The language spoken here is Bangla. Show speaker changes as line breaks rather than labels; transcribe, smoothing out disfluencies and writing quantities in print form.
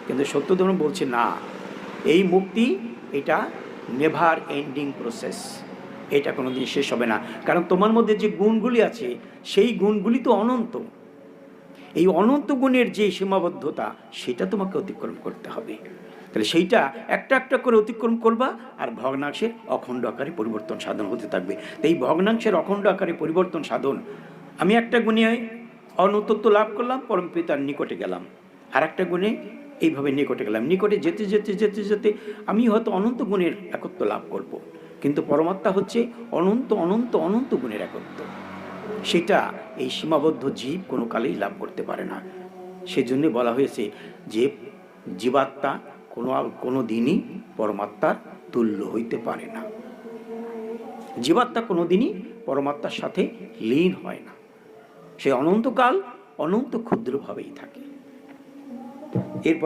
কিন্তু সত্য ধর্ম বলছে না, এই মুক্তি এটা নেভার এন্ডিং প্রসেস, এটা কোনোদিন শেষ হবে না। কারণ তোমার মধ্যে যে গুণগুলি আছে সেই গুণগুলি তো অনন্ত। এই অনন্ত গুণের যে সীমাবদ্ধতা সেটা তোমাকে অতিক্রম করতে হবে। তাহলে সেইটা একটা একটা করে অতিক্রম করবা, আর ভগ্নাংশের অখণ্ড আকারে পরিবর্তন সাধন হতে থাকবে। তো এই ভগ্নাংশের অখণ্ড আকারে পরিবর্তন সাধন, আমি একটা গুণে অনন্তত্ব লাভ করলাম, পরম পিতার নিকটে গেলাম, আর একটা গুণে এইভাবে নিকটে গেলাম, নিকটে যেতে যেতে যেতে যেতে আমি হয়তো অনন্ত গুণের একত্ব লাভ করব, কিন্তু পরমাত্মা হচ্ছে অনন্ত অনন্ত অনন্ত গুণের একত্ব। সেটা এই সীমাবদ্ধ জীব কোনো কালেই লাভ করতে পারে না। সেজন্য বলা হয়েছে যে জীবাত্মা কোনো দিনই পরমাত্মার তুল্য হইতে পারে না। জীবাত্মা কোনো দিনই পরমাত্মার সাথে লীন হয় না, সে অনন্তকাল অনন্ত ক্ষুদ্রভাবেই থাকে। এরপর